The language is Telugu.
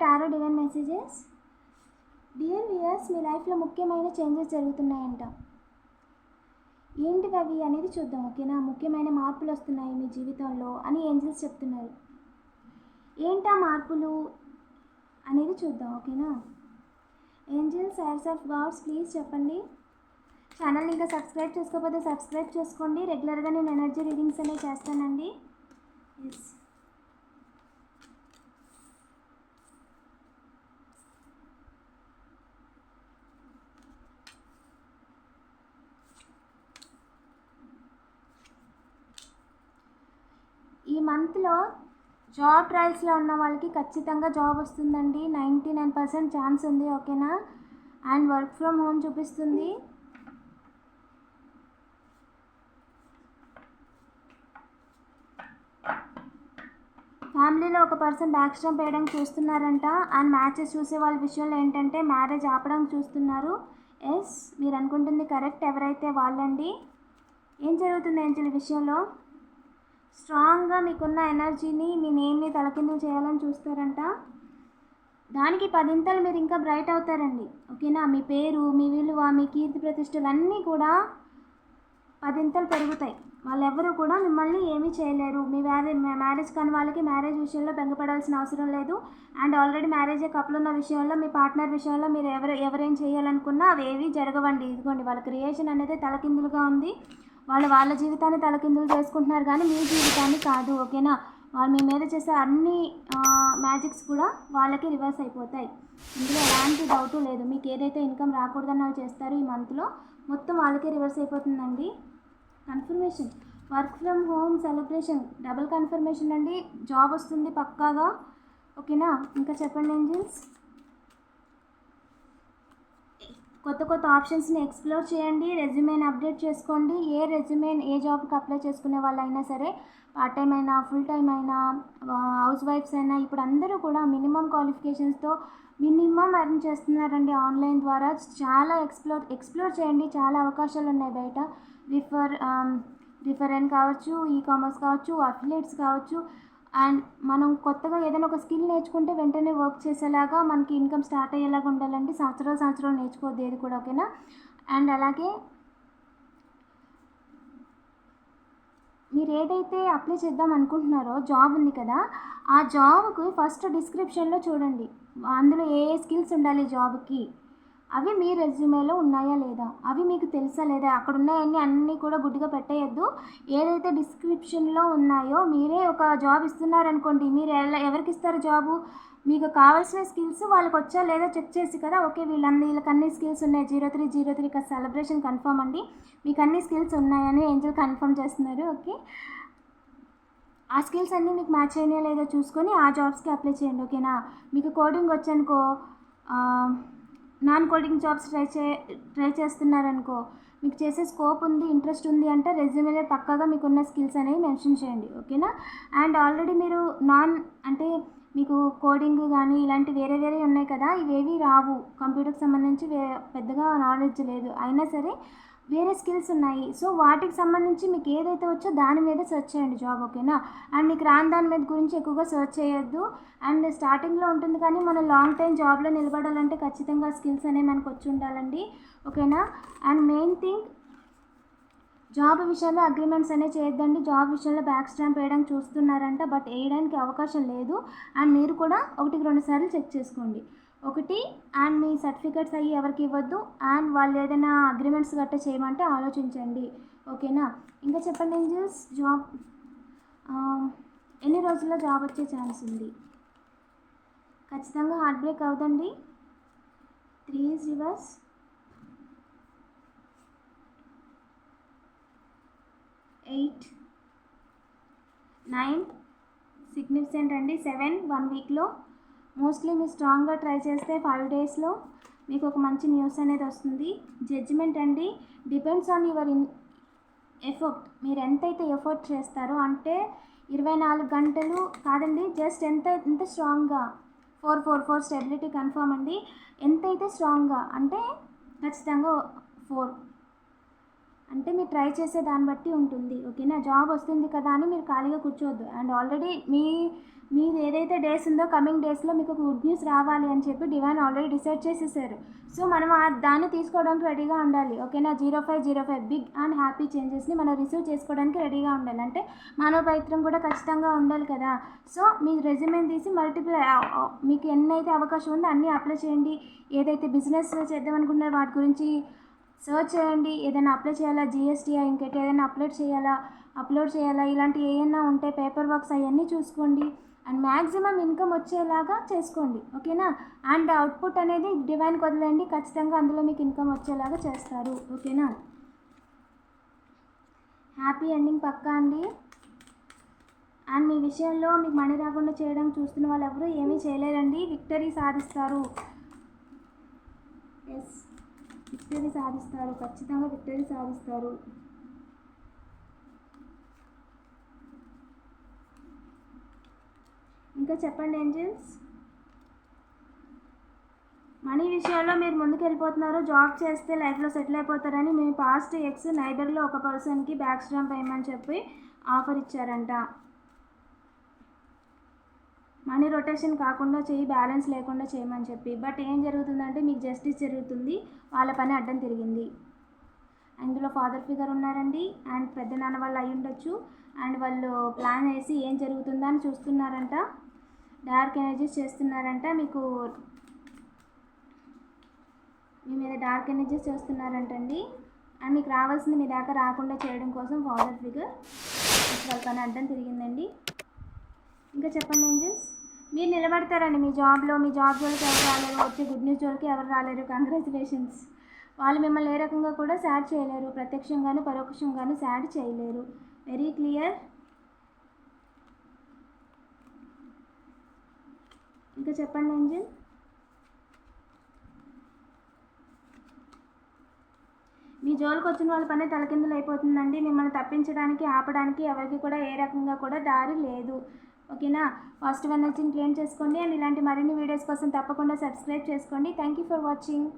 Tarot divine messages. Dear viewers, మీ లైఫ్లో ముఖ్యమైన చేంజెస్ జరుగుతున్నాయంట. ఏంటివి అవి అనేది చూద్దాం, ఓకేనా. ముఖ్యమైన మార్పులు వస్తున్నాయి మీ జీవితంలో అని ఏంజల్స్ చెప్తున్నారు. ఏంటా మార్పులు అనేది చూద్దాం, ఓకేనా. Angels, signs of gods, please చెప్పండి. ఛానల్ని ఇంకా సబ్స్క్రైబ్ చేసుకోకపోతే సబ్స్క్రైబ్ చేసుకోండి. రెగ్యులర్గా నేను ఎనర్జీ రీడింగ్స్ అనేవి చేస్తానండి. ఎస్, ఈ మంత్లో జాబ్ ట్రయల్స్లో ఉన్న వాళ్ళకి ఖచ్చితంగా జాబ్ వస్తుందండి. 99% ఛాన్స్ ఉంది, ఓకేనా. అండ్ వర్క్ ఫ్రమ్ హోమ్ చూపిస్తుంది. ఫ్యామిలీలో ఒక పర్సన్ బ్యాక్ స్టాంప్ వేయడానికి చూస్తున్నారంట. అండ్ మ్యాచెస్ చూసే వాళ్ళ విషయంలో ఏంటంటే మ్యారేజ్ ఆపడానికి చూస్తున్నారు. ఎస్, మీరు అనుకుంటుంది కరెక్ట్. ఎవరైతే వాళ్ళండి. ఏం జరుగుతుంది ఏంజల్ విషయంలో? స్ట్రాంగ్గా మీకున్న ఎనర్జీని, మీ నేమ్ని తలకిందులు చేయాలని చూస్తారంట. దానికి 10 మీరు ఇంకా బ్రైట్ అవుతారండి, ఓకేనా. మీ పేరు, మీ విలువ, మీ కీర్తి ప్రతిష్టలు అన్నీ కూడా 10 పెరుగుతాయి. వాళ్ళెవ్వరూ కూడా మిమ్మల్ని ఏమీ చేయలేరు. మీ మ్యారేజ్ కాని వాళ్ళకి మ్యారేజ్ విషయంలో బెంగపడాల్సిన అవసరం లేదు. అండ్ ఆల్రెడీ మ్యారేజ్ కపుల్ ఉన్న విషయంలో, మీ పార్ట్నర్ విషయంలో మీరు ఎవరేం చేయాలనుకున్నా అవి ఏవి జరగవండి. ఇదిగోండి, వాళ్ళ క్రియేషన్ అనేది తలకిందులుగా ఉంది. వాళ్ళ జీవితాన్ని తలకిందులు చేసుకుంటున్నారు కానీ మీ జీవితాన్ని కాదు, ఓకేనా. వాళ్ళు మీ మీద చేసే అన్ని మ్యాజిక్స్ కూడా వాళ్ళకి రివర్స్ అయిపోతాయి. ఇందులో ఎలాంటి డౌటు లేదు. మీకు ఏదైతే ఇన్కమ్ రాకూడదని వాళ్ళు చేస్తారో ఈ మంత్లో మొత్తం వాళ్ళకే రివర్స్ అయిపోతుందండి. Confirmation, work from home celebration, double confirmation అండి. జాబ్ వస్తుంది పక్కాగా, ఓకేనా. ఇంకా చెప్పండి ఏంజల్స్. కొత్త ఆప్షన్స్ని ఎక్స్ప్లోర్ చేయండి. రెజ్యూమేని అప్డేట్ చేసుకోండి. ఏ జాబ్కి అప్లై చేసుకునే వాళ్ళైనా సరే, పార్ట్ టైం అయినా, ఫుల్ టైం అయినా, హౌస్ వైఫ్స్ అయినా, ఇప్పుడు అందరూ కూడా మినిమం క్వాలిఫికేషన్స్తో మినిమం ఎర్న్ చేస్తున్నారండి ఆన్లైన్ ద్వారా. చాలా ఎక్స్ప్లోర్ చేయండి. చాలా అవకాశాలు ఉన్నాయి బయట. రిఫరెన్ కావచ్చు, ఈ కామర్స్ కావచ్చు, అఫిలియేట్స్ కావచ్చు. అండ్ మనం కొత్తగా ఏదైనా ఒక స్కిల్ నేర్చుకుంటే వెంటనే వర్క్ చేసేలాగా మనకి ఇన్కమ్ స్టార్ట్ అయ్యేలాగా ఉండాలండి. సంవత్సరాలు నేర్చుకోవద్దు ఏది కూడా, ఓకేనా. అండ్ అలాగే మీరు ఏదైతే అప్లై చేద్దాం అనుకుంటున్నారో జాబ్ ఉంది కదా, ఆ జాబ్కి ఫస్ట్ డిస్క్రిప్షన్లో చూడండి. అందులో ఏ స్కిల్స్ ఉండాలి జాబ్కి, అవి మీ రెజ్యూమేలో ఉన్నాయా లేదా, అవి మీకు తెలుసా లేదా. అక్కడ ఉన్నాయన్నీ అన్నీ కూడా గుడ్డిగా పెట్టేయద్దు. ఏదైతే డిస్క్రిప్షన్లో ఉన్నాయో, మీరే ఒక జాబ్ ఇస్తున్నారనుకోండి, మీరు ఎవరికి ఇస్తారు జాబు, మీకు కావాల్సిన స్కిల్స్ వాళ్ళకి వచ్చా లేదా చెక్ చేసి కదా, ఓకే వీళ్ళకి అన్ని స్కిల్స్ ఉన్నాయి. 0303 సెలబ్రేషన్ కన్ఫర్మ్ అండి. మీకు అన్ని స్కిల్స్ ఉన్నాయని ఏంజల్ కన్ఫర్మ్ చేస్తున్నారు, ఓకే. ఆ స్కిల్స్ అన్నీ మీకు మ్యాచ్ అయినాయో లేదో చూసుకొని ఆ జాబ్స్కి అప్లై చేయండి, ఓకేనా. మీకు కోడింగ్ వచ్చనుకో, నాన్ కోడింగ్ జాబ్స్ ట్రై చేస్తున్నారనుకో, మీకు చేసే స్కోప్ ఉంది, ఇంట్రెస్ట్ ఉంది అంటే రెజ్యూమేలో పక్కాగా మీకున్న స్కిల్స్ అనేవి మెన్షన్ చేయండి, ఓకేనా. అండ్ ఆల్రెడీ మీరు మీకు కోడింగ్ కానీ ఇలాంటి వేరే ఉన్నాయి కదా, ఇవేవి రావు. కంప్యూటర్కి సంబంధించి పెద్దగా నాలెడ్జ్ లేదు, అయినా సరే వేరే స్కిల్స్ ఉన్నాయి. సో వాటికి సంబంధించి మీకు ఏదైతే వచ్చో దాని మీద సెర్చ్ చేయండి జాబ్, ఓకేనా. అండ్ మీకు రాని దాని మీద గురించి ఎక్కువగా సెర్చ్ చేయొద్దు. అండ్ స్టార్టింగ్లో ఉంటుంది కానీ మనం లాంగ్ టైం జాబ్లో నిలబడాలంటే ఖచ్చితంగా స్కిల్స్ అనేవి మనకు వచ్చి ఉండాలండి, ఓకేనా. అండ్ మెయిన్ థింగ్, జాబ్ విషయంలో అగ్రిమెంట్స్ అనేవి చేయొద్దండి. జాబ్ విషయంలో బ్యాక్ స్టాంప్ వేయడానికి చూస్తున్నారంట, బట్ వేయడానికి అవకాశం లేదు. అండ్ మీరు కూడా 1-2 సార్లు చెక్ చేసుకోండి, ఒకటి. అండ్ మీ సర్టిఫికేట్స్ అయ్యి ఎవరికి ఇవ్వద్దు. అండ్ వాళ్ళు ఏదైనా అగ్రిమెంట్స్ గట్టా చేయమంటే ఆలోచించండి, ఓకేనా. ఇంకా చెప్పండి ఏంజల్స్, జాబ్ ఎన్ని రోజుల్లో జాబ్ వచ్చే ఛాన్స్ ఉంది? ఖచ్చితంగా హార్ట్ బ్రేక్ అవుదండి. 3 is reverse, 8, 9 సిగ్నిఫికెంట్ అండి. 7 1 వీక్లో. మోస్ట్లీ మీరు స్ట్రాంగ్గా ట్రై చేస్తే 5 డేస్లో మీకు ఒక మంచి న్యూస్ అనేది వస్తుంది. జడ్జిమెంట్ అండి. Depends on your effort. మీరు ఎంతైతే ఎఫర్ట్ చేస్తారో, అంటే 24 గంటలు కాదండి, జస్ట్ ఎంత స్ట్రాంగ్గా 4 స్టెబిలిటీ కన్ఫర్మ్ అండి. ఎంతైతే స్ట్రాంగ్గా అంటే ఖచ్చితంగా 4 అంటే మీరు ట్రై చేసే దాన్ని బట్టి ఉంటుంది. ఓకేనా? జాబ్ వస్తుంది కదా అని మీరు ఖాళీగా కూర్చోవద్దు. అండ్ ఆల్రెడీ మీది ఏదైతే డేస్ ఉందో కమింగ్ డేస్లో మీకు ఒక గుడ్ న్యూస్ రావాలి అని చెప్పి డివైన్ ఆల్రెడీ డిసైడ్ చేసేసారు. సో మనం దాన్ని తీసుకోవడానికి రెడీగా ఉండాలి. ఓకేనా? 0505 బిగ్ అండ్ హ్యాపీ చేంజెస్ని మనం రిసీవ్ చేసుకోవడానికి రెడీగా ఉండాలి. అంటే మానవ ప్రయత్నం కూడా ఖచ్చితంగా ఉండాలి కదా. సో మీ రెజ్యూమేని తీసి మీకు ఎన్నైతే అవకాశం ఉందో అన్నీ అప్లై చేయండి. ఏదైతే బిజినెస్ చేద్దాం అనుకుంటున్నారో వాటి గురించి సర్చ్ చేయండి. ఏదైనా అప్లై చేయాలా, జిఎస్టీఆ ఇంకటి ఏదైనా అప్లోడ్ చేయాలా, ఇలాంటి ఏమైనా ఉంటే పేపర్ వర్క్స్ అవన్నీ చూసుకోండి. అండ్ మ్యాక్సిమం ఇన్కమ్ వచ్చేలాగా చేసుకోండి. ఓకేనా? అండ్ అవుట్పుట్ అనేది డివైన్కి వదిలేయండి. ఖచ్చితంగా అందులో మీకు ఇన్కమ్ వచ్చేలాగా చేస్తారు. ఓకేనా? హ్యాపీ ఎండింగ్ పక్కా అండి. అండ్ మీ విషయంలో మీకు మనీ రాకుండా చేయడం చూస్తున్న వాళ్ళు ఎవరు ఏమీ చేయలేరండి. విక్టరీ సాధిస్తారు. ఎస్, విక్టరీ సాధిస్తారు. ఖచ్చితంగా విక్టరీ సాధిస్తారు. ఇంకా చెప్పండి ఏంజల్స్. మనీ విషయంలో మీరు ముందుకు వెళ్ళిపోతున్నారు. జాబ్ చేస్తే లైఫ్లో సెటిల్ అయిపోతారని మీ పాస్ట్ ఎక్స్ నైబర్లో ఒక పర్సన్కి బ్యాక్ స్టాంప్ వేయమని చెప్పి ఆఫర్ ఇచ్చారంట. మనీ రొటేషన్ కాకుండా చెయ్యి, బ్యాలెన్స్ లేకుండా చేయమని చెప్పి. బట్ ఏం జరుగుతుందంటే మీకు జస్టిస్ జరుగుతుంది. వాళ్ళ పని అడ్డం తిరిగింది. ఇందులో ఫాదర్ ఫిగర్ ఉన్నారండి. అండ్ పెద్ద నాన్న వాళ్ళు అయి ఉండొచ్చు. అండ్ వాళ్ళు ప్లాన్ వేసి ఏం జరుగుతుందా అని చూస్తున్నారంట. డార్క్ ఎనర్జీస్ చేస్తున్నారంట. మీ మీద డార్క్ ఎనర్జీస్ చేస్తున్నారంటండి. అండ్ మీకు రావాల్సింది మీ దాకా రాకుండా చేయడం కోసం ఫాదర్ ఫిగర్ వాళ్ళ పని అడ్డం తిరిగిందండి. ఇంకా చెప్పండి ఏంజల్స్. మీరు నిలబడతారండి మీ జాబ్లో. మీ జాబ్ జోలికి ఎవరు రాలేరు. వచ్చే గుడ్ న్యూస్ జోలికి ఎవరు రాలేరు. కంగ్రాచులేషన్స్. వాళ్ళు మిమ్మల్ని ఏ రకంగా కూడా సాడ్ చేయలేరు. ప్రత్యక్షంగాను పరోక్షంగాను సాడ్ చేయలేరు. Very clear. ఇంకా చెప్పండి ఏంజల్. మీ జోలికి వచ్చిన వాళ్ళ పని తలకిందులు అయిపోతుందండి. మిమ్మల్ని తప్పించడానికి, ఆపడానికి ఎవరికి కూడా ఏ రకంగా కూడా దారి లేదు. ఓకేనా? పాజిటివ్ ఎనర్జీని క్లెయిమ్ చేసుకోండి. అండ్ ఇలాంటి మరిన్ని వీడియోస్ కోసం తప్పకుండా సబ్స్క్రైబ్ చేసుకోండి. Thank you for watching.